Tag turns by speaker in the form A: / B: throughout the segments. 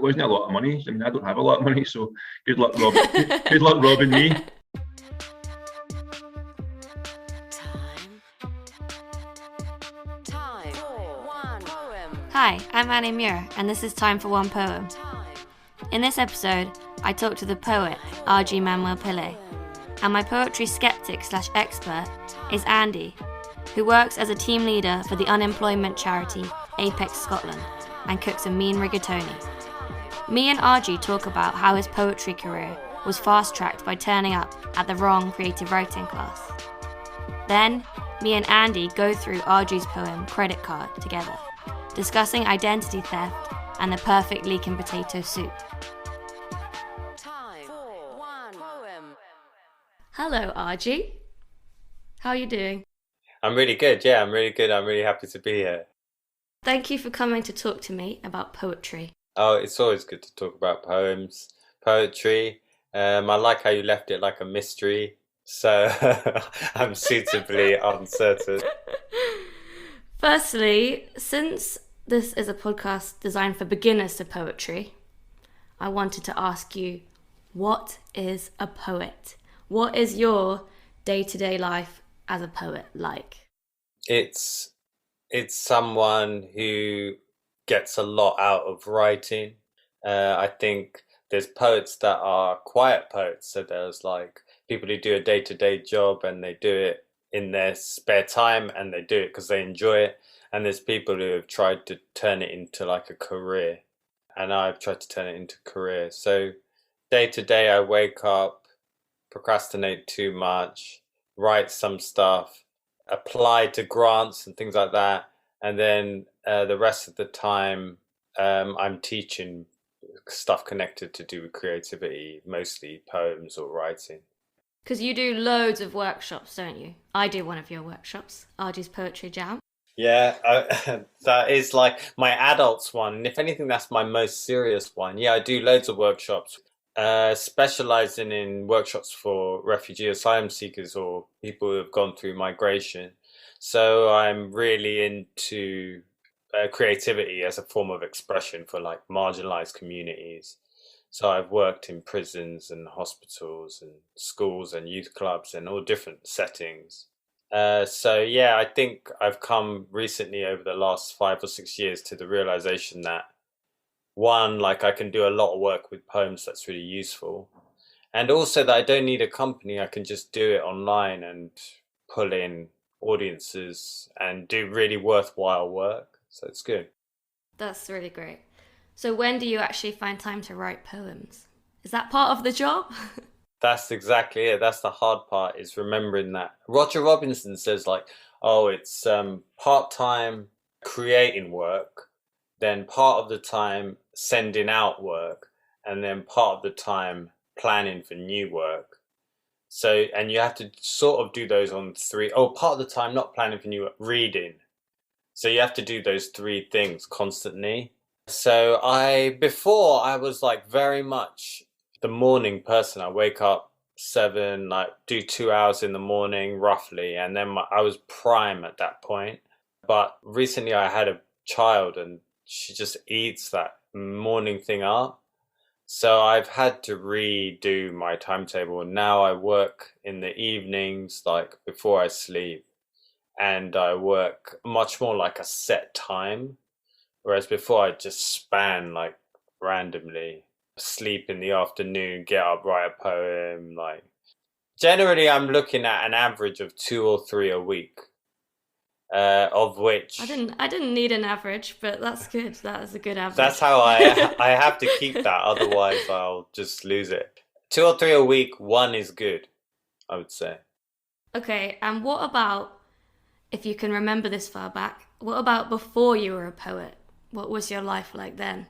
A: wasn't a lot of money. I mean, I don't have a lot of money, so good luck, Rob. Good luck robbing me.
B: Hi, I'm Annie Muir, and this is Time for One Poem. In this episode, I talk to the poet, R.G. Manuel Pillay, and my poetry skeptic/expert is Andy, who works as a team leader for the unemployment charity Apex Scotland and cooks a mean rigatoni. Me and RG talk about how his poetry career was fast-tracked by turning up at the wrong creative writing class. Then, me and Andy go through RG's poem Credit Card together, discussing identity theft and the perfect leek and potato soup. Time for one poem. Hello, RG. How are you doing?
C: I'm really good. Yeah, I'm really good. I'm really happy to be here.
B: Thank you for coming to talk to me about poetry.
C: Oh, it's always good to talk about poems, poetry. I like how you left it like a mystery, so I'm suitably uncertain.
B: Firstly, since this is a podcast designed for beginners to poetry, I wanted to ask you, what is a poet? What is your day-to-day life as a poet like?
C: It's someone who gets a lot out of writing. I think there's poets that are quiet poets. So there's like people who do a day-to-day job and they do it in their spare time and they do it because they enjoy it. And there's people who have tried to turn it into like a career. And I've tried to turn it into a career. So day to day, I wake up, procrastinate too much, write some stuff, apply to grants and things like that. And then the rest of the time, I'm teaching stuff connected to do with creativity, mostly poems or writing.
B: Because you do loads of workshops, don't you? I do one of your workshops, RG's Poetry Jam.
C: Yeah, that is like my adults one. And if anything, that's my most serious one. Yeah, I do loads of workshops, specializing in workshops for refugee asylum seekers or people who have gone through migration. So I'm really into creativity as a form of expression for like marginalized communities. So I've worked in prisons and hospitals and schools and youth clubs and all different settings. So yeah, I think I've come recently over the last 5 or 6 years to the realization that one, like I can do a lot of work with poems that's really useful. And also that I don't need a company, I can just do it online and pull in audiences and do really worthwhile work. So it's good.
B: That's really great. So when do you actually find time to write poems? Is that part of the job?
C: That's exactly it. That's the hard part, is remembering that. Roger Robinson says like, oh, it's part-time creating work, then part of the time sending out work, and then part of the time planning for new work. So, and you have to sort of do those on part of the time not planning for new work, reading. So you have to do those 3 things constantly. So before I was like very much the morning person. I wake up 7, like do 2 hours in the morning roughly, and then I was prime at that point. But recently I had a child and she just eats that morning thing up. So I've had to redo my timetable. Now I work in the evenings, like before I sleep, and I work much more like a set time. Whereas before I just span like randomly. Sleep in the afternoon, get up, write a poem. Like generally I'm looking at an average of 2 or 3 a week, of which
B: I didn't need an average, but that's good. That is a good average.
C: That's how I have to keep that, otherwise I'll just lose it. 2 or 3 a week, 1 is good, I would say.
B: Okay, and what about, if you can remember this far back, what about before you were a poet? What was your life like then?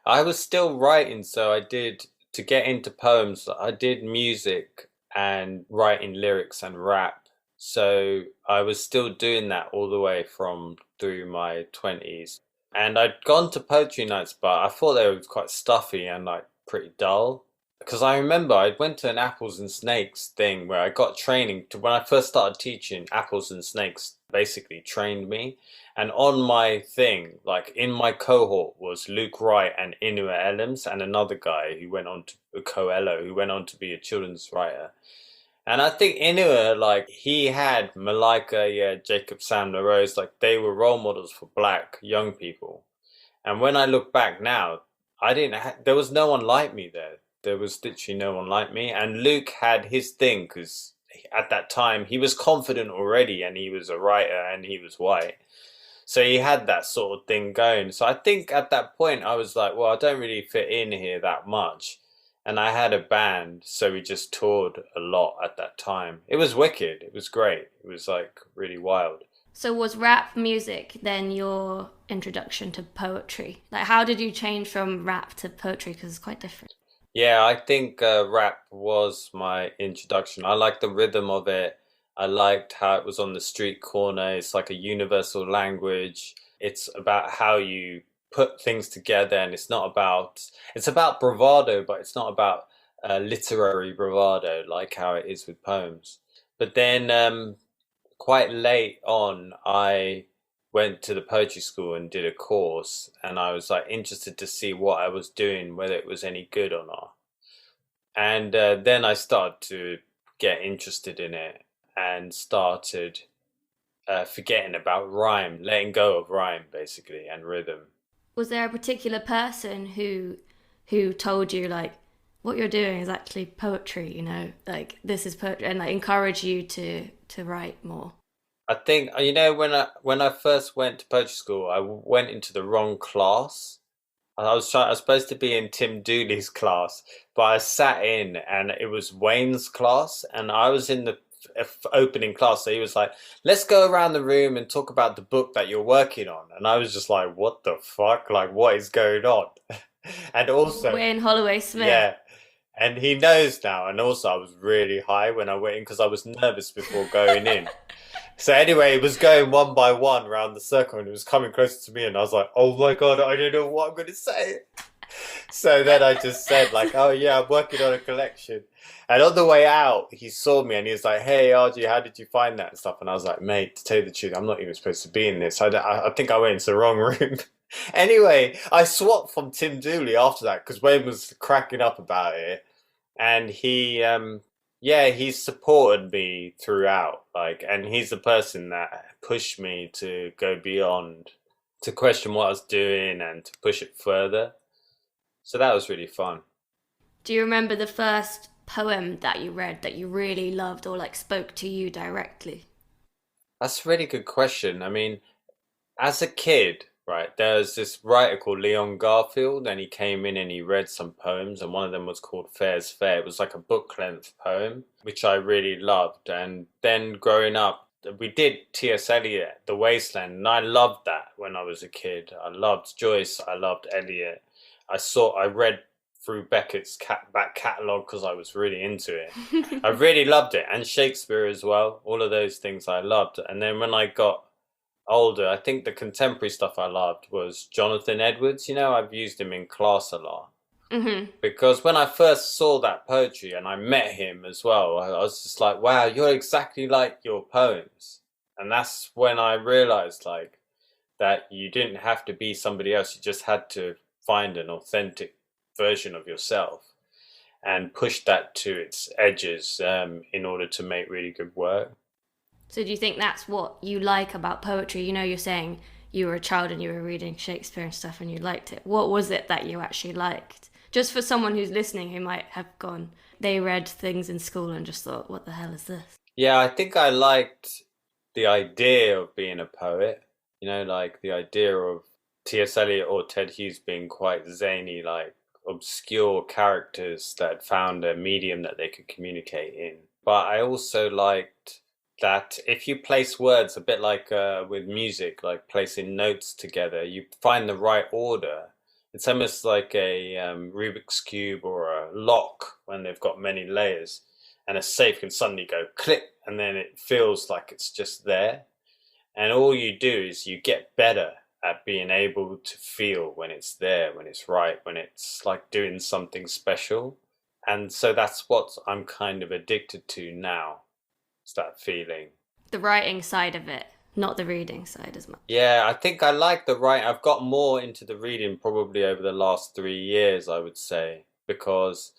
C: I was still writing, so to get into poems, I did music and writing lyrics and rap. So I was still doing that all the way through my 20s. And I'd gone to poetry nights, but I thought they were quite stuffy and like pretty dull. Because I remember I went to an Apples and Snakes thing where I got training when I first started teaching Apples and Snakes. basically trained me. And on my thing, like in my cohort was Luke Wright and Inua Ellams and another guy who went on to Coelho, who went on to be a children's writer. And I think Inua, like, he had Malika, yeah, Jacob Sam LaRose, like, they were role models for black young people. And when I look back now, there was no one like me there. There was literally no one like me. And Luke had his thing because at that time he was confident already and he was a writer and he was white. So he had that sort of thing going. So I think at that point I was like, well, I don't really fit in here that much. And I had a band, so we just toured a lot at that time. It was wicked. It was great. It was like really wild.
B: So was rap music then your introduction to poetry? Like, how did you change from rap to poetry? Because it's quite different.
C: Yeah, I think rap was my introduction. I liked the rhythm of it. I liked how it was on the street corner. It's like a universal language. It's about how you put things together, and it's about bravado, but it's not about literary bravado like how it is with poems. But then quite late on, I went to the poetry school and did a course, and I was like interested to see what I was doing, whether it was any good or not. And then I started to get interested in it and started forgetting about rhyme, letting go of rhyme basically and rhythm.
B: Was there a particular person who told you, like, what you're doing is actually poetry, you know, like this is poetry, and like encourage you to write more?
C: I think when I first went to poetry school, I went into the wrong class. I was supposed to be in Tim Dooley's class, but I sat in and it was Wayne's class, and I was in the opening class. So he was like, "Let's go around the room and talk about the book that you're working on." And I was just like, "What the fuck? Like, what is going on?" And also,
B: Wayne Holloway Smith.
C: yeah, and he knows now. And also, I was really high when I went in because I was nervous before going in. So anyway, it was going one by one around the circle, and it was coming closer to me, and I was like, "Oh my God, I don't know what I'm going to say." So then I just said like, "Oh yeah, I'm working on a collection." And on the way out, he saw me and he was like, "Hey RG, how did you find that and stuff?" And I was like, "Mate, to tell you the truth, I'm not even supposed to be in this. I think I went into the wrong room." Anyway, I swapped from Tim Dooley after that because Wayne was cracking up about it, and he supported me throughout, like, and he's the person that pushed me to go beyond, to question what I was doing and to push it further. So that was really fun.
B: Do you remember the first poem that you read that you really loved or like spoke to you directly?
C: That's a really good question. I mean, as a kid, right, there's this writer called Leon Garfield, and he came in and he read some poems, and one of them was called Fair's Fair. It was like a book-length poem, which I really loved. And then growing up, we did T.S. Eliot, The Wasteland, and I loved that when I was a kid. I loved Joyce, I loved Eliot. I read through Beckett's back catalogue because I was really into it. I really loved it, and Shakespeare as well. All of those things I loved. And then when I got older, I think the contemporary stuff I loved was Jonathan Edwards. You know, I've used him in class a lot.
B: Mm-hmm.
C: Because when I first saw that poetry and I met him as well, I was just like, wow, you're exactly like your poems. And that's when I realized, like, that you didn't have to be somebody else. You just had to find an authentic version of yourself and push that to its edges in order to make really good work.
B: So do you think that's what you like about poetry? You know, you're saying you were a child and you were reading Shakespeare and stuff and you liked it. What was it that you actually liked? Just for someone who's listening who might have gone, they read things in school and just thought, what the hell is this?
C: Yeah, I think I liked the idea of being a poet. You know, like the idea of T.S. Eliot or Ted Hughes being quite zany, like obscure characters that had found a medium that they could communicate in. But I also liked that if you place words, a bit like with music, like placing notes together, you find the right order. It's almost like a Rubik's Cube or a lock when they've got many layers, and a safe can suddenly go click, and then it feels like it's just there. And all you do is you get better at being able to feel when it's there, when it's right, when it's like doing something special. And so that's what I'm kind of addicted to now. It's that feeling.
B: The writing side of it. not the reading side as much.
C: Yeah, I think I like the writing. I've got more into the reading probably over the last 3 years, I would say, because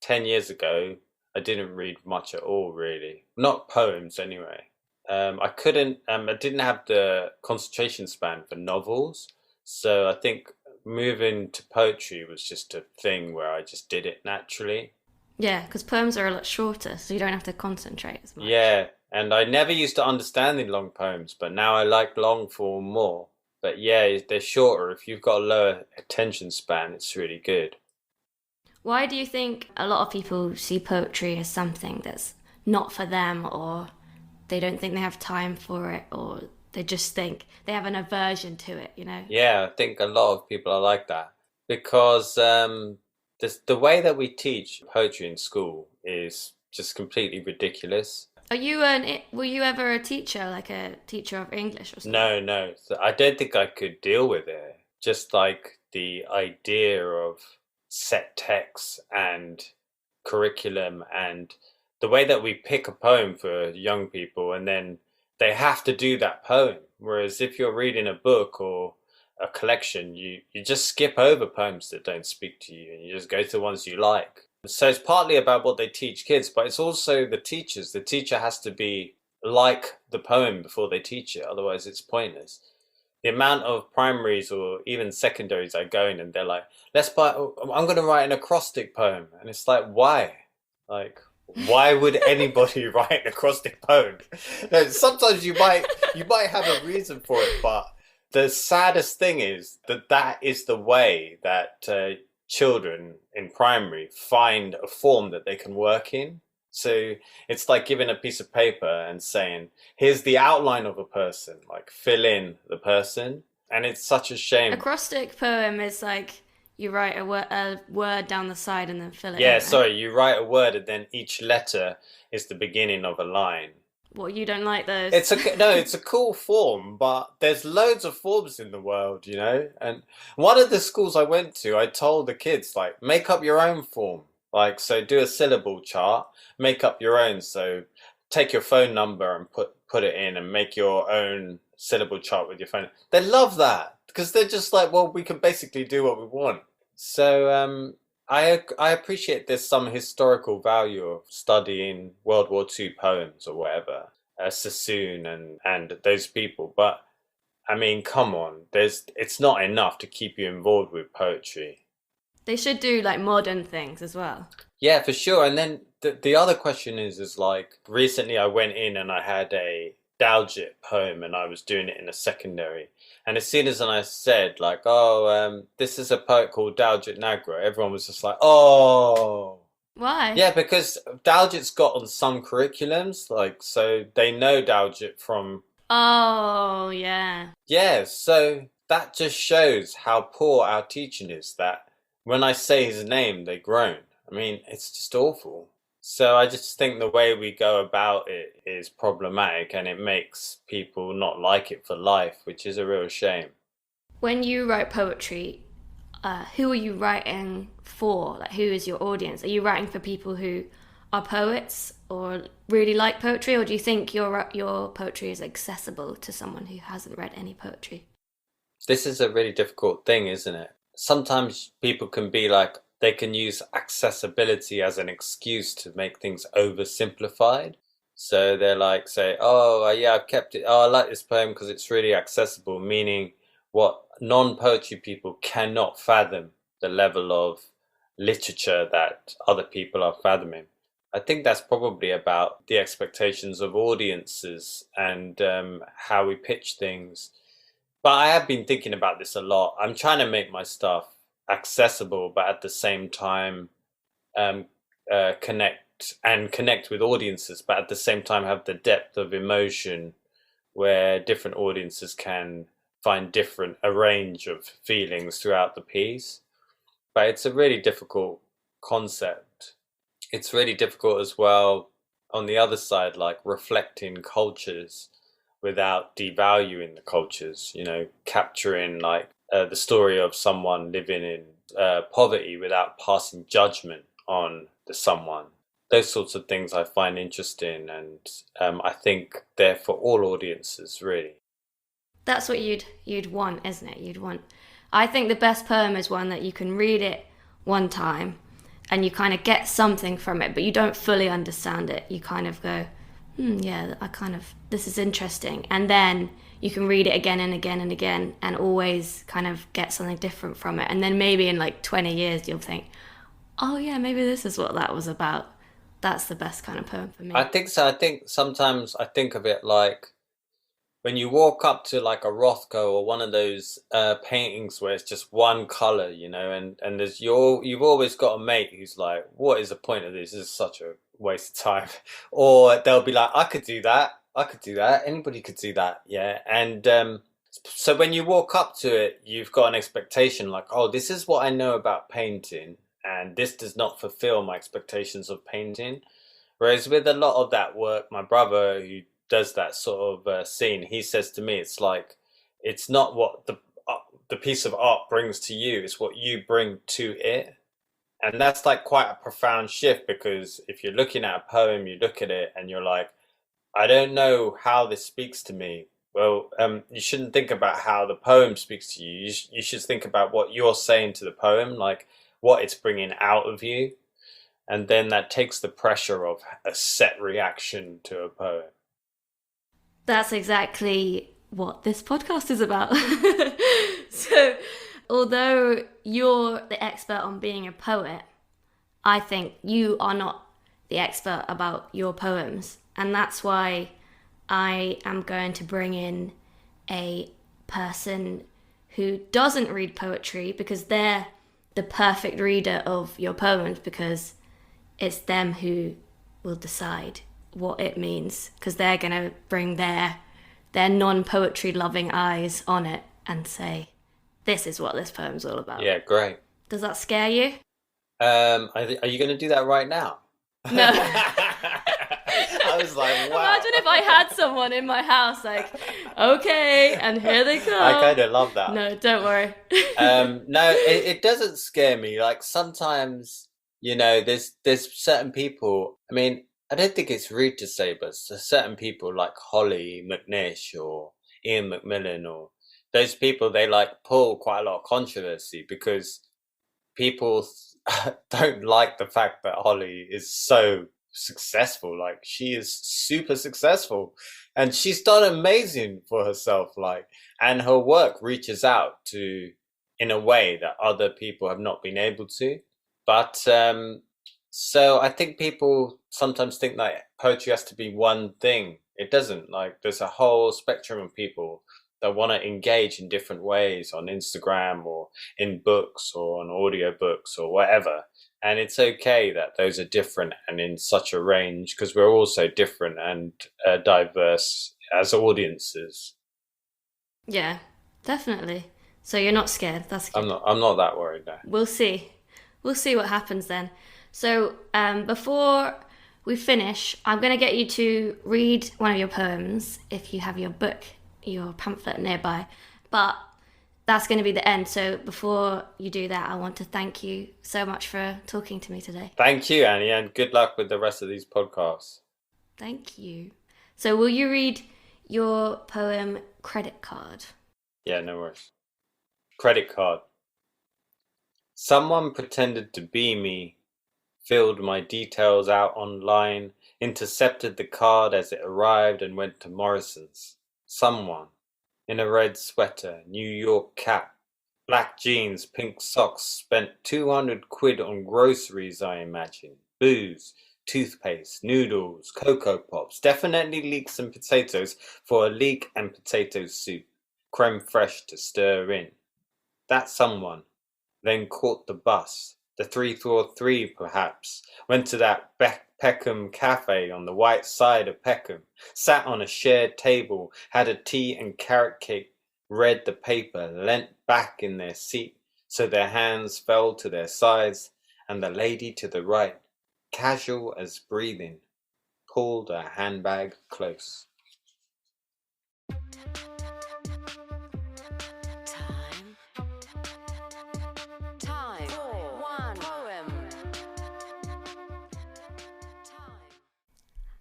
C: 10 years ago, I didn't read much at all, really. Not poems, anyway. I didn't have the concentration span for novels. So I think moving to poetry was just a thing where I just did it naturally.
B: Yeah, because poems are a lot shorter, so you don't have to concentrate as much.
C: Yeah, and I never used to understand the long poems, but now I like long form more. But yeah, they're shorter. If you've got a lower attention span, it's really good.
B: Why do you think a lot of people see poetry as something that's not for them, or they don't think they have time for it, or they just think they have an aversion to it, you know?
C: Yeah, I think a lot of people are like that because the way that we teach poetry in school is just completely ridiculous.
B: Were you ever a teacher, like a teacher of English or something?
C: No, no, I don't think I could deal with it. Just like the idea of set texts and curriculum and the way that we pick a poem for young people and then they have to do that poem. Whereas if you're reading a book or a collection, you just skip over poems that don't speak to you and you just go to the ones you like. So it's partly about what they teach kids, but it's also the teachers. The teacher has to be like the poem before they teach it, otherwise it's pointless. The amount of primaries or even secondaries I go in and they're like, I'm going to write an acrostic poem. And it's like, why? Like, why would anybody write an acrostic poem? No, sometimes you might have a reason for it, but the saddest thing is that is the way that children in primary find a form that they can work in. So it's like giving a piece of paper and saying, here's the outline of a person, like fill in the person. And it's such a shame.
B: Acrostic poem is like you write a word down the side and then fill it in.
C: Yeah,
B: Right?
C: sorry, you write a word and then each letter is the beginning of a line.
B: Well, you don't like those.
C: It's a cool form, but there's loads of forms in the world, you know? And one of the schools I went to, I told the kids, like, make up your own form. Like, so do a syllable chart, make up your own. So take your phone number and put it in and make your own syllable chart with your phone. They love that because they're just like, well, we can basically do what we want. So I appreciate there's some historical value of studying World War II poems or whatever, Sassoon and those people. But I mean, come on, it's not enough to keep you involved with poetry.
B: They should do like modern things as well.
C: Yeah, for sure. And then the other question is like recently I went in and I had a Daljit poem and I was doing it in a secondary. And as soon as I said like, oh, this is a poet called Daljit Nagra, everyone was just like, oh.
B: Why?
C: Yeah, because Daljit's got on some curriculums, like, so they know Daljit from...
B: Oh, yeah.
C: Yeah, so that just shows how poor our teaching is, that when I say his name, they groan. I mean, it's just awful. So I just think the way we go about it is problematic and it makes people not like it for life, which is a real shame.
B: When you write poetry, who are you writing for? Like, who is your audience? Are you writing for people who are poets or really like poetry, or do you think your poetry is accessible to someone who hasn't read any poetry?
C: This is a really difficult thing, isn't it? Sometimes people can be like, they can use accessibility as an excuse to make things oversimplified. So they're like, say, oh, yeah, I've kept it. Oh, I like this poem because it's really accessible, meaning what non-poetry people cannot fathom the level of literature that other people are fathoming. I think that's probably about the expectations of audiences and how we pitch things. But I have been thinking about this a lot. I'm trying to make my stuff accessible, but at the same time connect with audiences, but at the same time have the depth of emotion where different audiences can find a range of feelings throughout the piece. But it's a really difficult concept. It's really difficult as well on the other side, like reflecting cultures without devaluing the cultures, you know, capturing like the story of someone living in poverty without passing judgment on the someone. Those sorts of things I find interesting, and I think they're for all audiences, really.
B: That's what you'd want, isn't it? I think the best poem is one that you can read it one time and you kind of get something from it, but you don't fully understand it. You kind of go, yeah, this is interesting. And then you can read it again and again and again and always kind of get something different from it. And then maybe in like 20 years, you'll think, oh yeah, maybe this is what that was about. That's the best kind of poem for me.
C: I think so. I think sometimes I think of it like when you walk up to like a Rothko or one of those paintings where it's just one color, and there's you've always got a mate who's like, what is the point of this? This is such a waste of time. Or they'll be like, I could do that. Anybody could do that. Yeah. And so when you walk up to it, you've got an expectation like, oh, this is what I know about painting, and this does not fulfill my expectations of painting. Whereas with a lot of that work, my brother who does that sort of scene, he says to me, it's like, it's not what the piece of art brings to you, it's what you bring to it. And that's like quite a profound shift, because if you're looking at a poem, you look at it and you're like, I don't know how this speaks to me. Well, you shouldn't think about how the poem speaks to you. You should think about what you're saying to the poem, like what it's bringing out of you. And then that takes the pressure of a set reaction to a poem.
B: That's exactly what this podcast is about. So, although you're the expert on being a poet, I think you are not the expert about your poems. And that's why I am going to bring in a person who doesn't read poetry, because they're the perfect reader of your poems, because it's them who will decide what it means, because they're going to bring their non-poetry loving eyes on it and say, this is what this poem's all about.
C: Yeah, great.
B: Does that scare you?
C: Are you going to do that right now?
B: No.
C: I was like, wow.
B: Imagine if I had someone in my house like, okay, and here they come.
C: I kind of love that.
B: No, don't worry.
C: No, it doesn't scare me. Like sometimes, there's certain people, I mean, I don't think it's rude to say, but certain people like Holly McNish or Ian McMillan, or those people, they like pull quite a lot of controversy because people don't like the fact that Holly is so successful. Like, she is super successful and she's done amazing for herself, like, and her work reaches out to in a way that other people have not been able to. But so I think people sometimes think that poetry has to be one thing. It doesn't. Like, there's a whole spectrum of people that want to engage in different ways on Instagram or in books or on audiobooks or whatever. And it's okay that those are different and in such a range, because we're all so different and diverse as audiences.
B: Yeah, definitely. So you're not scared. That's good.
C: I'm not that worried now.
B: We'll see what happens then. So before we finish, I'm going to get you to read one of your poems if you have your book, your pamphlet nearby. But that's going to be the end. So before you do that, I want to thank you so much for talking to me today.
C: Thank you, Annie, and good luck with the rest of these podcasts.
B: Thank you. So will you read your poem, Credit Card?
C: Yeah, no worries. Credit card. Someone pretended to be me, filled my details out online, intercepted the card as it arrived and went to Morrison's. Someone, in a red sweater, New York cap, black jeans, pink socks, spent 200 quid on groceries, I imagine. Booze, toothpaste, noodles, Cocoa Pops, definitely leeks and potatoes for a leek and potato soup, creme fraiche to stir in. That someone then caught the bus, the 343 perhaps, went to that Peckham Cafe on the white side of Peckham, sat on a shared table, had a tea and carrot cake, read the paper, leant back in their seat so their hands fell to their sides, and the lady to the right, casual as breathing, pulled her handbag close.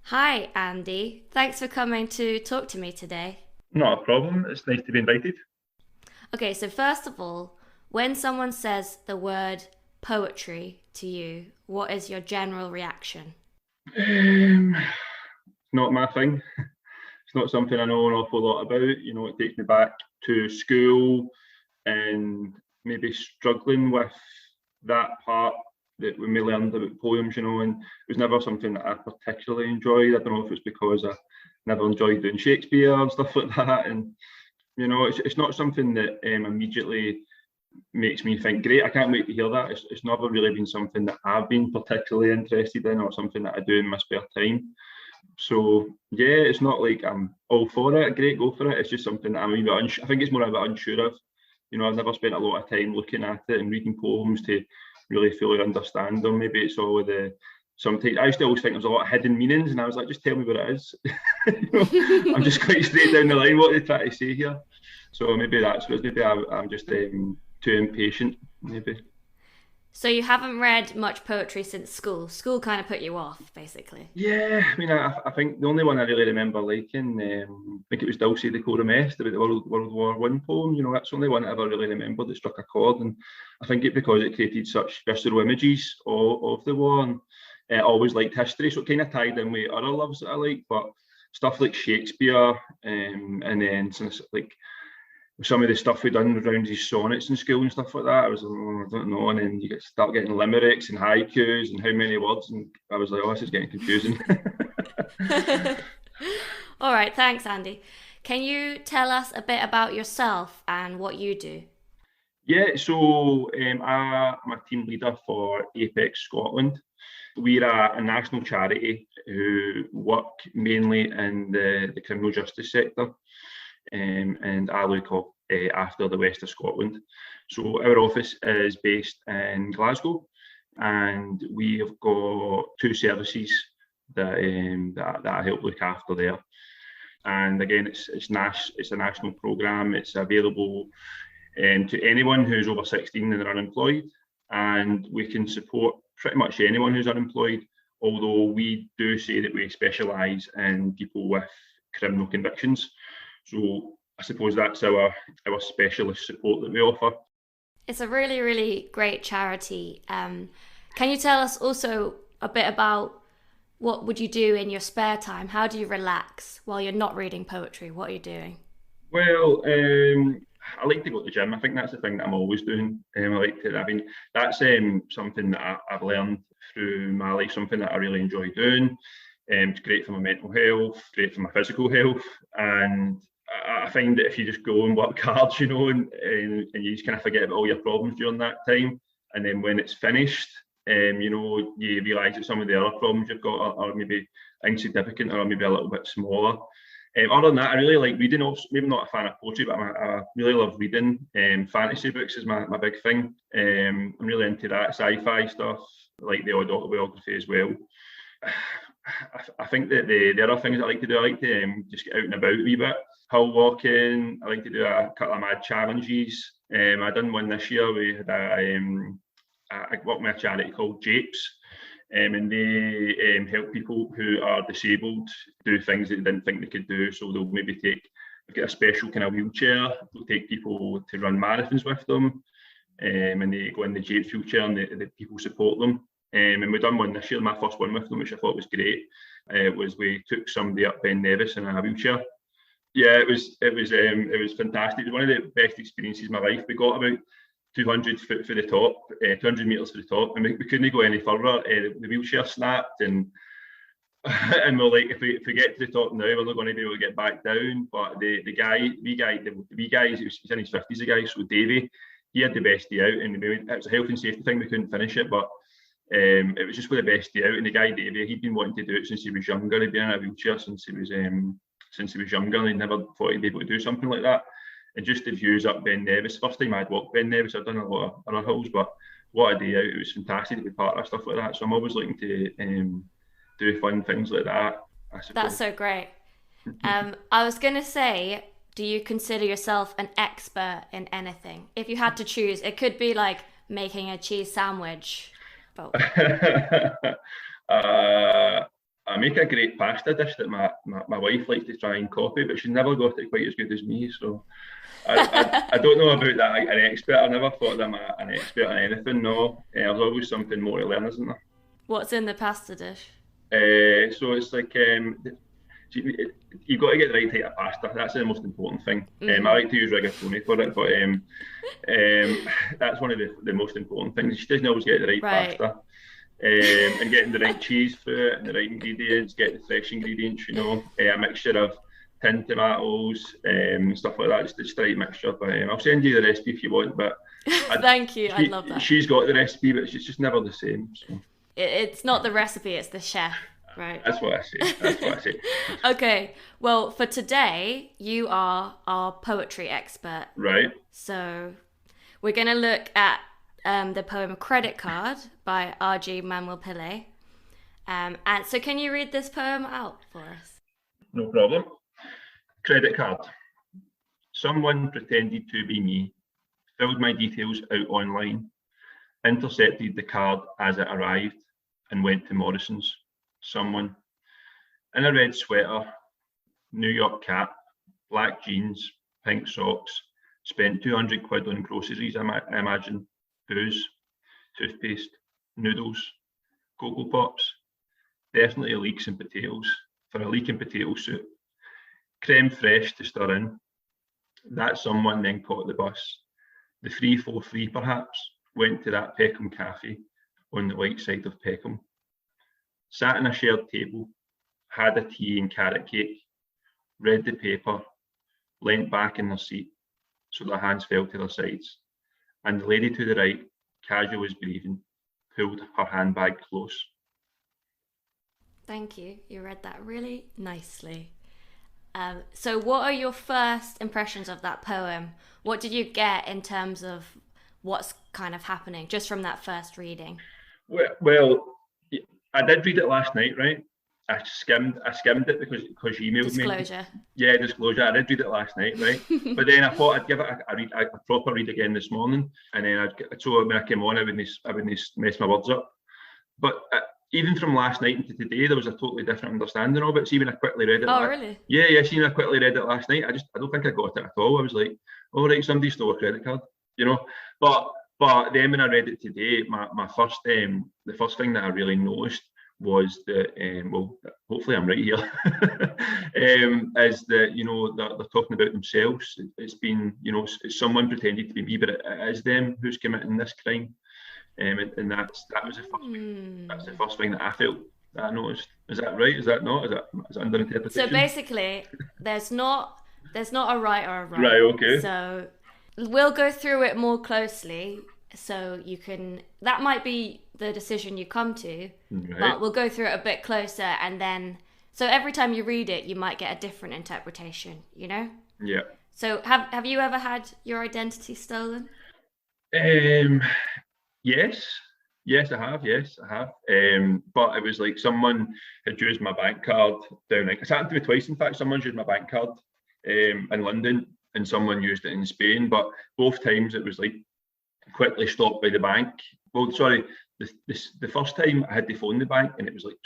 B: Hi, Andy. Thanks for coming to talk to me today.
A: Not a problem. It's nice to be invited.
B: Okay, so first of all, when someone says the word poetry to you, what is your general reaction?
A: Not my thing. It's not something I know an awful lot about. It takes me back to school and maybe struggling with that part that when we learned about poems, and it was never something that I particularly enjoyed. I don't know if it's because I never enjoyed doing Shakespeare and stuff like that. And, it's not something that immediately makes me think, great, I can't wait to hear that. It's never really been something that I've been particularly interested in or something that I do in my spare time. So yeah, it's not like I'm all for it. Great, go for it. It's just something that I'm a wee bit I think it's more a bit unsure of. I've never spent a lot of time looking at it and reading poems to really fully understand them. Maybe it's all the sometimes I used to always think there's a lot of hidden meanings, and I was like, just tell me what it is. I'm just quite straight down the line what they try to say here. So maybe that's what maybe I'm just too impatient, maybe.
B: So you haven't read much poetry since school. School kind of put you off, basically.
A: Yeah, I mean, I think the only one I really remember liking, I think it was Dulce de Coramest about the World War One poem. That's the only one I ever really remember that struck a chord, and I think it because it created such visceral images of the war. And I always liked history, so it kind of tied in with other loves that I like, but stuff like Shakespeare, and then like some of the stuff we done around his sonnets in school and stuff like that, I was like, oh, I don't know. And then you start getting limericks and haikus and how many words, and I was like, oh, this is getting confusing.
B: All right, thanks, Andy. Can you tell us a bit about yourself and what you do?
A: Yeah, so I'm a team leader for Apex Scotland. We're a national charity who work mainly in the criminal justice sector. And I look up after the west of Scotland. So our office is based in Glasgow, and we have got two services that I help look after there. And again, it's a national programme. It's available to anyone who's over 16 and they're unemployed, and we can support pretty much anyone who's unemployed. Although we do say that we specialise in people with criminal convictions. So I suppose that's our specialist support that we offer.
B: It's a really, really great charity. Can you tell us also a bit about what would you do in your spare time? How do you relax while you're not reading poetry? What are you doing?
A: Well, I like to go to the gym. I think that's the thing that I'm always doing. I mean, that's something that I've learned through my life, something that I really enjoy doing. It's great for my mental health, great for my physical health, and I find that if you just go and work hard, and you just kind of forget about all your problems during that time, and then when it's finished, you realise that some of the other problems you've got are maybe insignificant or maybe a little bit smaller. Other than that, I really like reading. Also, maybe not a fan of poetry, but I really love reading. Fantasy books is my big thing. I'm really into that sci-fi stuff, like the odd autobiography as well. I think that the other things I like to do, I like to just get out and about a wee bit. Hill walking. I like to do a couple of mad challenges. I done one this year. We had I worked with a charity called Japes, and they help people who are disabled do things that they didn't think they could do. So they'll maybe they've got a special kind of wheelchair. They'll take people to run marathons with them, and they go in the Japes wheelchair, and the people support them. And we've done one this year, my first one with them, which I thought was great. Was we took somebody up Ben Nevis in a wheelchair. Yeah, it was fantastic. It was one of the best experiences of my life. We got about 200 foot for the top, 200 meters for the top, and we couldn't go any further. The wheelchair snapped, and and we're like, if we get to the top now, we're not going to be able to get back down. But the wee guy, he's in his 50s, the guy, so Davey, he had the best day out, and it was a health and safety thing. We couldn't finish it, but it was just for the best day out. And the guy Davey, he'd been wanting to do it since he was younger. He'd been in a wheelchair since he was younger, and he never thought he'd be able to do something like that. And just the views up Ben Nevis. First time I'd walked Ben Nevis, I'd done a lot of other hills, but what a day out. It was fantastic to be part of stuff like that. So I'm always looking to do fun things like that, I suppose.
B: That's so great. I was going to say, do you consider yourself an expert in anything? If you had to choose, it could be like making a cheese sandwich. But...
A: I make a great pasta dish that my wife likes to try and copy, but she's never got it quite as good as me. So I don't know about that. An expert. I never thought that I'm an expert on anything. No, there's always something more to learn, isn't there?
B: What's in the pasta dish?
A: So it's like you've got to get the right type of pasta. That's the most important thing. I like to use rigatoni for it, but that's one of the most important things. She doesn't always get the right pasta. And getting the right cheese for it and the right ingredients, getting the fresh ingredients, a mixture of tinned tomatoes, stuff like that. Just the right mixture. But I'll send you the recipe if you want. But
B: thank you, I'd love that.
A: She's got the recipe, but it's just never the same. So.
B: It's not the recipe; it's the chef, right?
A: That's what I say.
B: Okay, well, for today, you are our poetry expert,
A: right?
B: So we're going to look at the poem Credit Card by R.G. Manuel Pillay. And so can you read this poem out for us?
A: No problem. Credit card. Someone pretended to be me, filled my details out online, intercepted the card as it arrived, and went to Morrison's. Someone in a red sweater, New York cap, black jeans, pink socks, spent 200 quid on groceries, I imagine. Booze, toothpaste, noodles, Cocoa Pops, definitely leeks and potatoes for a leek and potato soup, creme fraiche to stir in. That someone then caught the bus. The 343 perhaps went to that Peckham cafe on the right side of Peckham. Sat in a shared table, had a tea and carrot cake, read the paper, leant back in their seat so their hands fell to their sides. And the lady to the right, casual as breathing, pulled her handbag close.
B: Thank you. You read that really nicely. So what are your first impressions of that poem? What did you get in terms of what's kind of happening just from that first reading?
A: Well, I did read it last night, right? I skimmed it because you emailed
B: Disclosure.
A: me. Yeah, disclosure. I did read it last night, right? But then I thought I'd give it a proper read again this morning, and then so when I came on, I wouldn't mess my words up. But even from last night into today, there was a totally different understanding of it. So even I quickly read it.
B: Oh, really?
A: Yeah. See, I quickly read it last night. I don't think I got it at all. I was like, oh right, somebody stole a credit card, But then when I read it today, my first the first thing that I really noticed was that, well, hopefully I'm right here, is that, they're talking about themselves. It's been, it's someone pretending to be me, but it is them who's committing this crime. And that was the first thing that I felt, that I noticed. Is that right? Is that not? Is that under interpretation?
B: So basically, there's not a right or a wrong.
A: Right, okay.
B: So we'll go through it more closely, so you can, that might be the decision you come to, right. But we'll go through it a bit closer, and then, so every time you read it, you might get a different interpretation, Yeah. So have you ever had your identity stolen?
A: Yes, I have. But it was like someone had used my bank card down. It's happened to me twice. In fact, someone's used my bank card in London, and someone used it in Spain. But both times it was like quickly stopped by the bank. Well, sorry, the first time I had to phone the bank, and it was like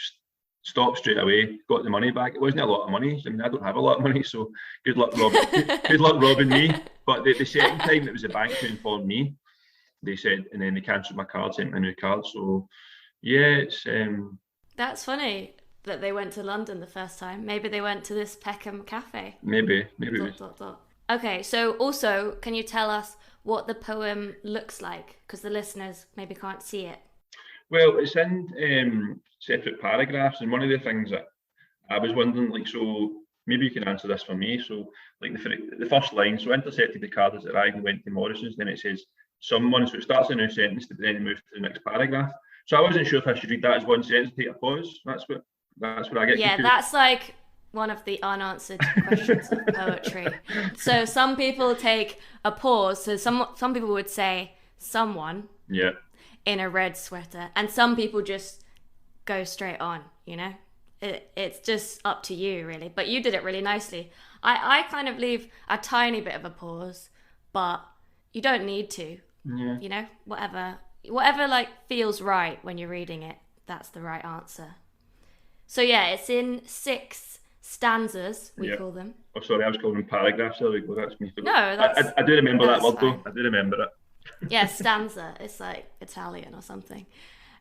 A: stopped straight away. Got the money back. It wasn't a lot of money. I mean, I don't have a lot of money, so good luck robbing me. But the second time, it was the bank who informed me. They said, and then they cancelled my card, sent me a new card. So, yeah, it's.
B: That's funny that they went to London the first time. Maybe they went to this Peckham cafe.
A: Maybe.
B: Okay, so also, can you tell us what the poem looks like? Because the listeners maybe can't see it.
A: Well, it's in separate paragraphs, and one of the things that I was wondering, like, so maybe you can answer this for me. So, like the first line, so intercepted the card as it arrived and went to Morrison's. Then it says someone, so it starts a new sentence, but then it moves to the next paragraph. So I wasn't sure if I should read that as one sentence, take a pause. That's what I get.
B: Yeah, that's like one of the unanswered questions of poetry. So some people take a pause. So some people would say someone.
A: Yeah. In
B: a red sweater, and some people just go straight on. It's just up to you, really. But you did it really nicely. I kind of leave a tiny bit of a pause, but you don't need to.
A: Yeah.
B: Whatever like feels right when you're reading it, that's the right answer. So yeah, it's in 6 stanzas, we
A: Yeah.
B: call them.
A: Oh, sorry, I was calling them paragraphs. There we go. That's me.
B: No,
A: I do remember that
B: that's
A: word
B: fine.
A: though. I do remember it.
B: Yeah, stanza. It's like Italian or something.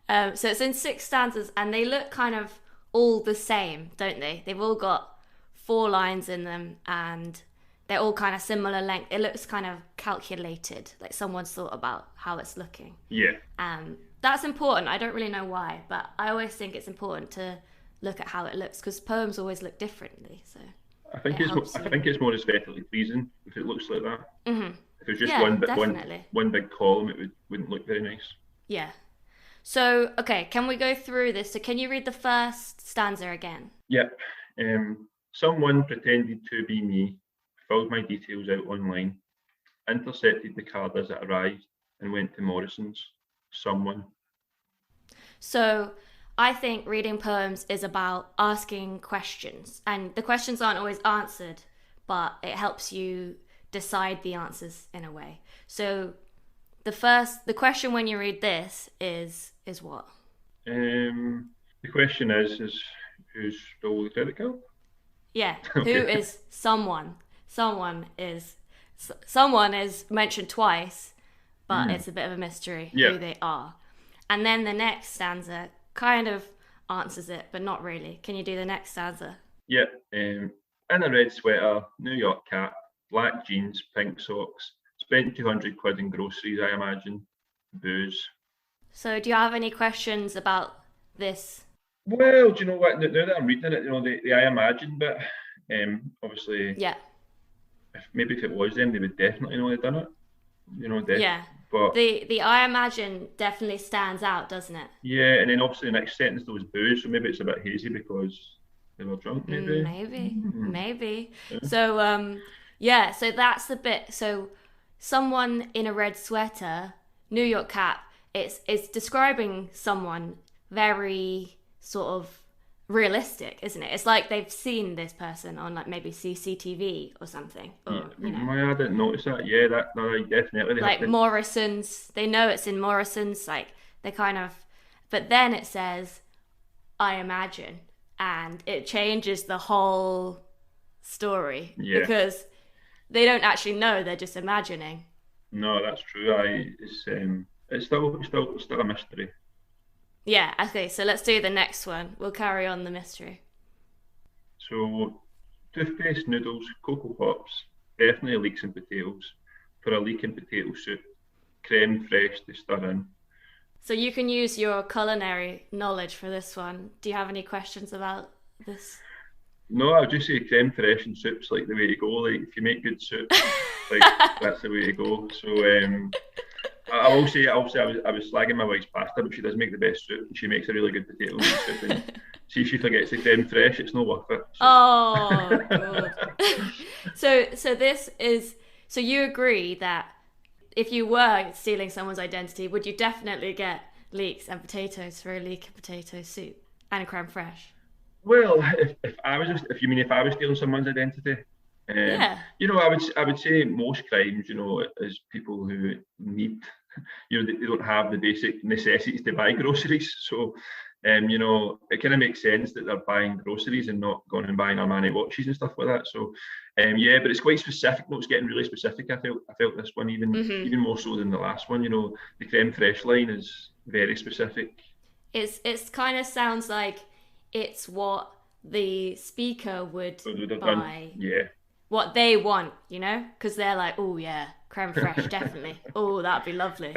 B: So it's in 6 stanzas, and they look kind of all the same, don't they? They've all got 4 lines in them, and they're all kind of similar length. It looks kind of calculated, like someone's thought about how it's looking.
A: Yeah.
B: That's important. I don't really know why, but I always think it's important to look at how it looks, because poems always look differently. So
A: I think
B: it
A: it's
B: helps you.
A: I think it's more aesthetically pleasing if it looks like that.
B: Mm-hmm.
A: If it was just
B: Yeah,
A: one
B: definitely.
A: one big column, it wouldn't look very nice.
B: Yeah. So, okay, can we go through this? So can you read the first stanza again?
A: Yep. Someone pretended to be me, filled my details out online, intercepted the card as it arrived, and went to Morrison's. Someone.
B: So I think reading poems is about asking questions, and the questions aren't always answered, but it helps you decide the answers in a way. So the question when you read this is what?
A: The question is who stole the credit card?
B: Yeah,
A: Okay.
B: who is someone? Someone is mentioned twice, but it's a bit of a mystery
A: Yeah.
B: who they are. And then the next stanza kind of answers it, but not really. Can you do the next stanza?
A: Yep. In a red sweater, New York cap, black jeans, pink socks. Spent 200 quid in groceries, I imagine. Booze.
B: So do you have any questions about this?
A: Well, do you know what? Now that I'm reading it, the I imagine bit, obviously,
B: Yeah.
A: if it was them, they would definitely know they'd done it.
B: Yeah.
A: But
B: The I imagine definitely stands out, doesn't it?
A: yeah, and then obviously the next sentence there was booze, so maybe it's a bit hazy because they were drunk, maybe.
B: Maybe.
A: Yeah.
B: So yeah, so that's the bit. So someone in a red sweater, New York cap, it's describing someone very sort of realistic, isn't it? It's like they've seen this person on like maybe CCTV or something, or
A: Well, I didn't notice that. Yeah, no, definitely. They
B: like
A: have to,
B: Morrison's. They know it's in Morrison's. Like they kind of, but then it says, "I imagine," and it changes the whole story
A: Yeah.
B: because they don't actually know; they're just imagining.
A: no, that's true. It's still a mystery.
B: Yeah. Okay. So let's do the next one. We'll carry on the mystery.
A: So, toothpaste, noodles, Cocoa Pops, definitely leeks and potatoes. For a leek and potato soup, creme fresh to stir in.
B: So you can use your culinary knowledge for this one. Do you have any questions about this?
A: No, I would just say creme fraiche and soup's like the way to go. Like if you make good soup, like that's the way to go. So I will say, obviously, I was slagging my wife's pasta, but she does make the best soup. She makes a really good potato soup. And see if she forgets the creme fraiche, it's not worth it. So,
B: Oh, God. So this is, so you agree that if you were stealing someone's identity, would you definitely get leeks and potatoes for a leek and potato soup and a creme fraiche?
A: well, if I was if I was stealing someone's identity,
B: Yeah.
A: I would say most crimes, is people who need, they don't have the basic necessities to buy groceries. So, it kind of makes sense that they're buying groceries and not going and buying Armani watches and stuff like that. So, yeah, but it's quite specific. No, it's getting really specific. I felt this one even more so than the last one. The creme fraiche line is very specific.
B: It's kind of sounds like it's what the speaker would
A: So they've
B: buy.
A: Yeah.
B: What they want, because they're like, oh yeah, creme fraiche, definitely. Oh, that'd be lovely.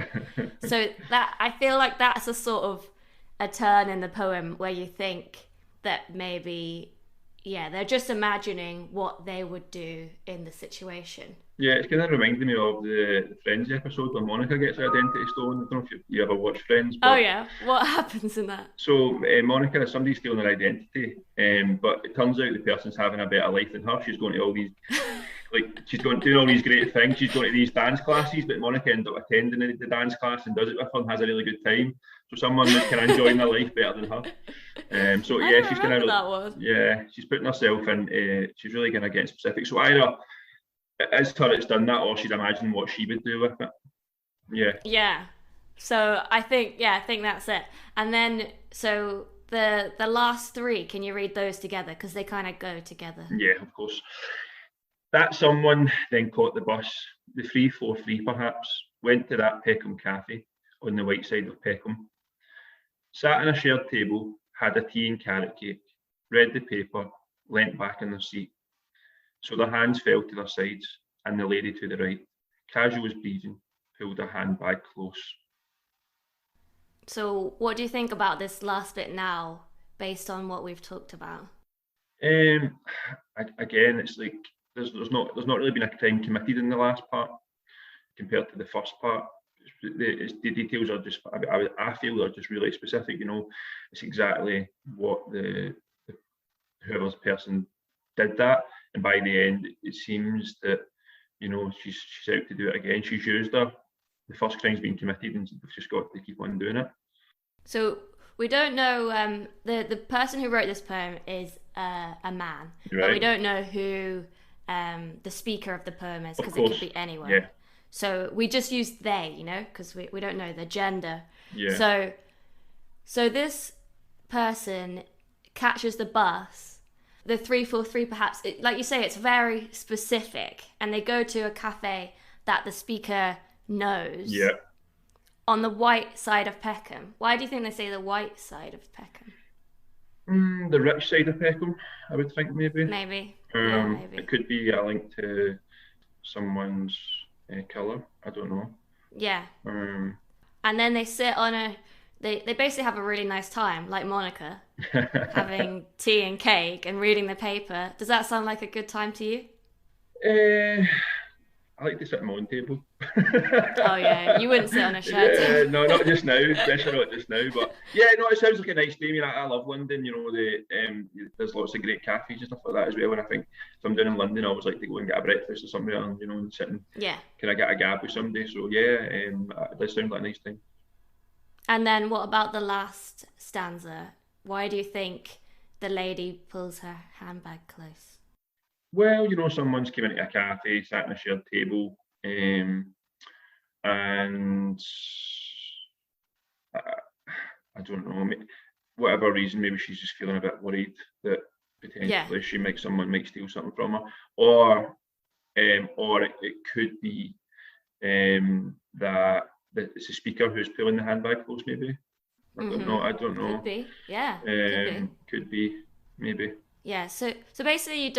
B: So that I feel like that's a sort of a turn in the poem where you think that maybe, yeah, they're just imagining what they would do in the situation.
A: Yeah, it's kind of reminded me of the Friends episode where Monica gets her identity stolen. I don't know if you ever watch Friends. But
B: Oh yeah, what happens in that?
A: So Monica, somebody's stealing her identity, but it turns out the person's having a better life than her. She's going to all these, she's going doing all these great things. She's going to these dance classes, but Monica ends up attending the dance class and does it with her and has a really good time. So someone that can enjoy their life better than her. So
B: I
A: yeah,
B: don't
A: she's
B: remember
A: gonna,
B: that one.
A: yeah, she's putting herself in. She's really gonna get specific. So either it's her that's done that, or she'd imagine what she would do with it. Yeah.
B: Yeah. So I think that's it. And then, so the last three, can you read those together? Because they kind of go together.
A: Yeah, of course. That someone then caught the bus, the 343 perhaps, went to that Peckham cafe on the white side of Peckham, sat on a shared table, had a tea and carrot cake, read the paper, leant back in their seat. So their hands fell to their sides, and the lady to the right, casual as breathing, pulled her handbag close.
B: So what do you think about this last bit now, based on what we've talked about?
A: Again, it's like there's not really been a crime committed in the last part compared to the first part. The details are just, I feel, are just really specific. It's exactly what whoever's person did that, and by the end, it seems that she's out to do it again. She's used her. The first crime's been committed, and we've just got to keep on doing it.
B: So we don't know. The person who wrote this poem is a man,
A: right,
B: but we don't know who the speaker of the poem is, because it could be anyone.
A: Yeah.
B: So we just use they, because we don't know the gender.
A: Yeah.
B: So this person catches the bus, the 343 perhaps, like you say, it's very specific, and they go to a cafe that the speaker knows.
A: Yeah.
B: On the white side of Peckham. Why do you think they say the white side of Peckham?
A: The rich side of Peckham, I would think, maybe.
B: Maybe.
A: Maybe. It could be a link to someone's colour. I don't know.
B: Yeah.
A: Um,
B: and then they sit on they basically have a really nice time, like Monica, having tea and cake and reading the paper. Does that sound like a good time to you?
A: I like to sit at my own table.
B: Oh yeah, you wouldn't sit on a shared table.
A: No, not just now, especially not just now. But yeah, no, it sounds like a nice day. I mean, I love London. There's lots of great cafes and stuff like that as well. And I think if I'm down in London, I always like to go and get a breakfast or somewhere, and sit and can I get a gab with somebody? So yeah, it does sound like a nice thing.
B: And then what about the last stanza? Why do you think the lady pulls her handbag close?
A: Well, someone's came into a cafe, sat in a shared table, and I don't know, whatever reason, maybe she's just feeling a bit worried that potentially someone might steal something from her, or it could be that it's a speaker who's pulling the handbag close, maybe. I don't know.
B: Could be, yeah.
A: Could be, maybe.
B: Yeah. So basically,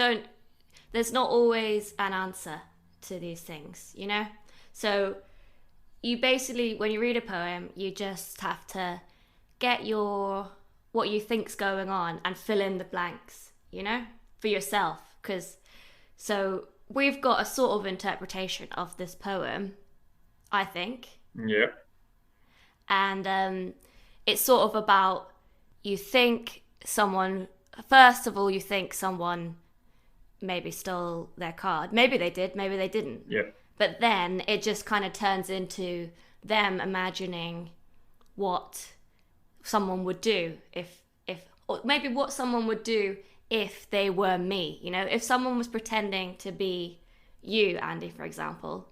B: there's not always an answer to these things, So you basically, when you read a poem, you just have to get what you think's going on and fill in the blanks, for yourself. So we've got a sort of interpretation of this poem, I think.
A: Yeah.
B: And it's sort of about, first of all, you think someone maybe stole their card. Maybe they did, maybe they didn't.
A: Yeah.
B: But then it just kind of turns into them imagining what someone would do or maybe what someone would do if they were me. If someone was pretending to be you, Andy, for example,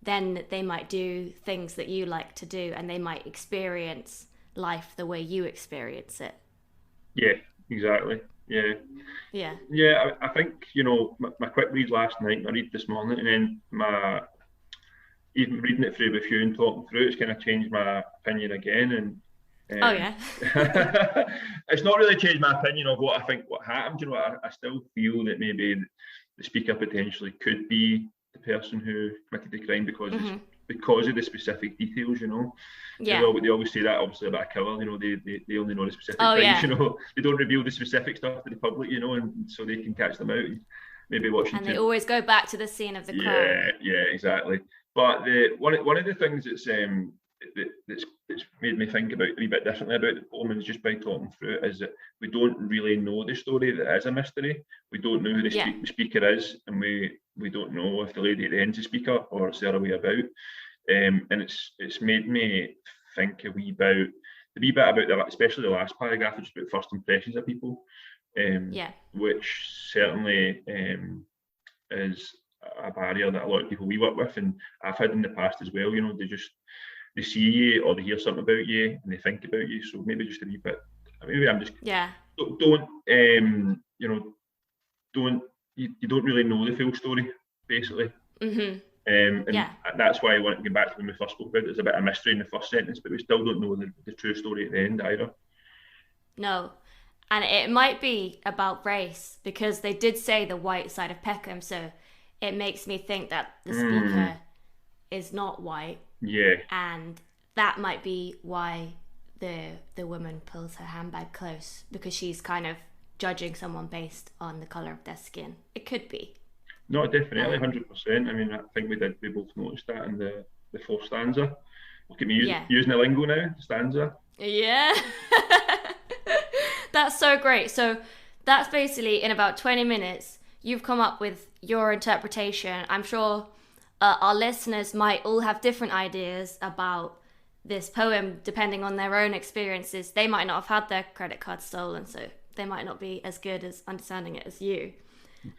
B: then they might do things that you like to do, and they might experience life the way you experience it.
A: Yeah, exactly. Yeah.
B: Yeah.
A: Yeah, I think, my quick read last night, my read this morning, and then even reading it through with you and talking through it's kind of changed my opinion again. And
B: oh yeah.
A: It's not really changed my opinion of what I think what happened. I still feel that maybe the speaker potentially could be the person who committed the crime because of the specific details.
B: Yeah.
A: They always say that, obviously, about a killer. They only know the specific things.
B: Yeah.
A: They don't reveal the specific stuff to the public. And so they can catch them out. And maybe watching.
B: And they always go back to the scene of the crime.
A: Yeah, exactly. But one of the things that's made me think about a wee bit differently about the poem, is just by talking through it, is that we don't really know the story. That is a mystery. We don't know who the speaker is, and we don't know if the lady at the end's the speaker or it's the other way about. And it's made me think a wee bit about especially the last paragraph, which is about first impressions of people. Which certainly is a barrier that a lot of people we work with, and I've had in the past as well. They see you or they hear something about you and they think about you. So maybe just a wee bit maybe I'm just
B: Yeah.
A: don't you know, you don't really know the full story, basically. And that's why I want to get back to when we first spoke about it. There's a bit of mystery in the first sentence, but we still don't know the true story at the end either.
B: No. And it might be about race, because they did say the white side of Peckham, so it makes me think that the speaker is not white.
A: Yeah.
B: And that might be why the woman pulls her handbag close, because she's kind of judging someone based on the colour of their skin. It could be.
A: No, definitely, 100%. I mean, I think we both noticed that in the fourth stanza. Look at me using the lingo now, stanza.
B: Yeah. That's so great. So that's basically, in about 20 minutes, you've come up with your interpretation. I'm sure our listeners might all have different ideas about this poem depending on their own experiences. They might not have had their credit card stolen, so they might not be as good as understanding it as you.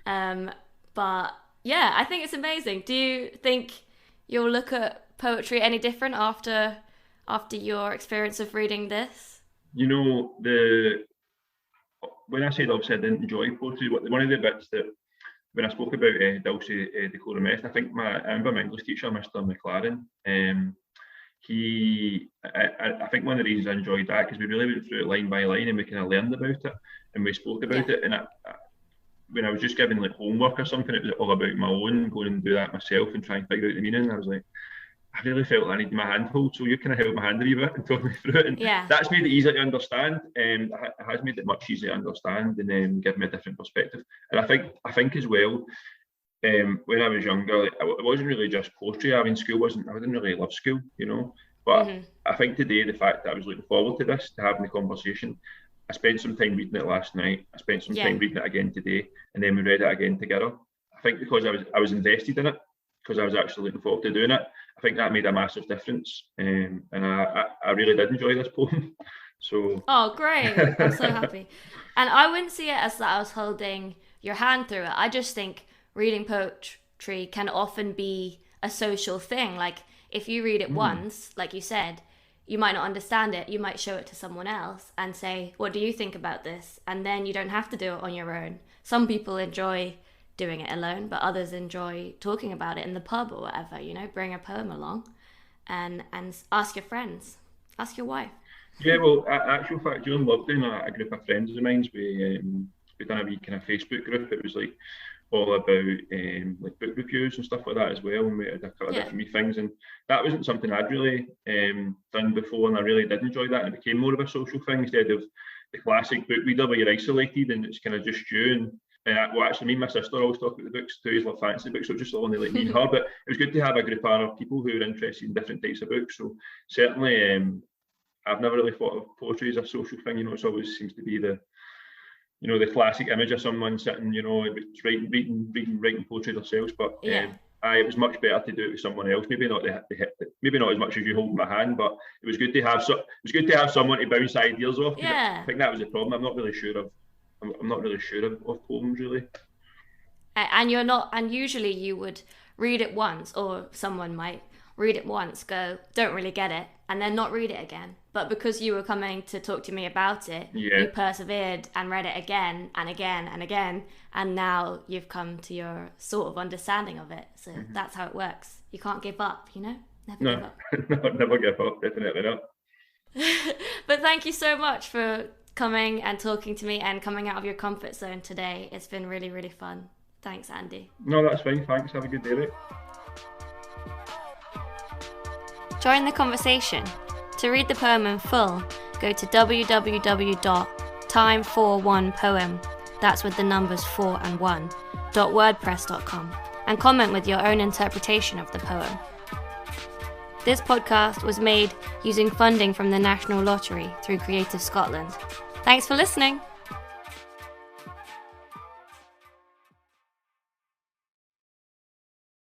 B: But yeah, I think it's amazing. Do you think you'll look at poetry any different after your experience of reading this?
A: You know, when I said obviously I didn't enjoy poetry, one of the bits that when I spoke about Dulce Decorum Est, I remember my English teacher, Mr. McLaren, I think one of the reasons I enjoyed that, because we really went through it line by line and we kind of learned about it and we spoke about it. And when I was just given like homework or something, it was all about my own, going and do that myself and try and figure out the meaning. I was like, I really felt I needed my hand hold, so you kind of held my hand a wee bit and talked me through it. And that's made it easier to understand. It has made it much easier to understand and give me a different perspective. And I think as well, when I was younger, it wasn't really just poetry. I mean, I didn't really love school, you know. But I think today, the fact that I was looking forward to this, to having the conversation, I spent some time reading it last night. I spent some time reading it again today, and then we read it again together. I think because I was invested in it, because I was actually looking forward to doing it, I think that made a massive difference. And I really did enjoy this poem. So. Oh,
B: great! I'm so happy. And I wouldn't see it as that I was holding your hand through it. I just think reading poetry can often be a social thing. Like, if you read it once, like you said, you might not understand it. You might show it to someone else and say, what do you think about this? And then you don't have to do it on your own. Some people enjoy doing it alone, but others enjoy talking about it in the pub or whatever, you know. Bring a poem along and ask your friends, ask your wife.
A: Yeah, well, actual fact, during lockdown, a group of friends of mine, we done a wee kind of Facebook group. It was like all about like book reviews and stuff like that as well, and we had a couple of different wee things, and that wasn't something I'd really done before, and I really did enjoy that, and it became more of a social thing instead of the classic book reader where you're isolated and it's kind of just you. And actually, me and my sister always talk about the books too, as like fancy books, so just only like me and her. But it was good to have a group of people who are interested in different types of books. So certainly, I've never really thought of poetry as a social thing. You know, it always seems to be the classic image of someone sitting, you know, writing poetry themselves. But it was much better to do it with someone else. Maybe not as much as you hold my hand, but it was good to have someone to bounce ideas off.
B: Yeah.
A: I think that was the problem. I'm not really sure of poems really.
B: And usually you would read it once, or someone might read it once, go, don't really get it, and then not read it again. But because you were coming to talk to me about it, you persevered and read it again and again and again, and now you've come to your sort of understanding of it. So that's how it works. You can't give up, you know? Never give up.
A: No, never give up, definitely not.
B: But thank you so much for coming and talking to me and coming out of your comfort zone today. It's been really, really fun. Thanks, Andy.
A: No, that's fine. Thanks. Have a good day, mate.
B: Join the conversation. To read the poem in full, go to www.time41poem, that's with the numbers 4 and 1, .wordpress.com, and comment with your own interpretation of the poem. This podcast was made using funding from the National Lottery through Creative Scotland. Thanks for listening.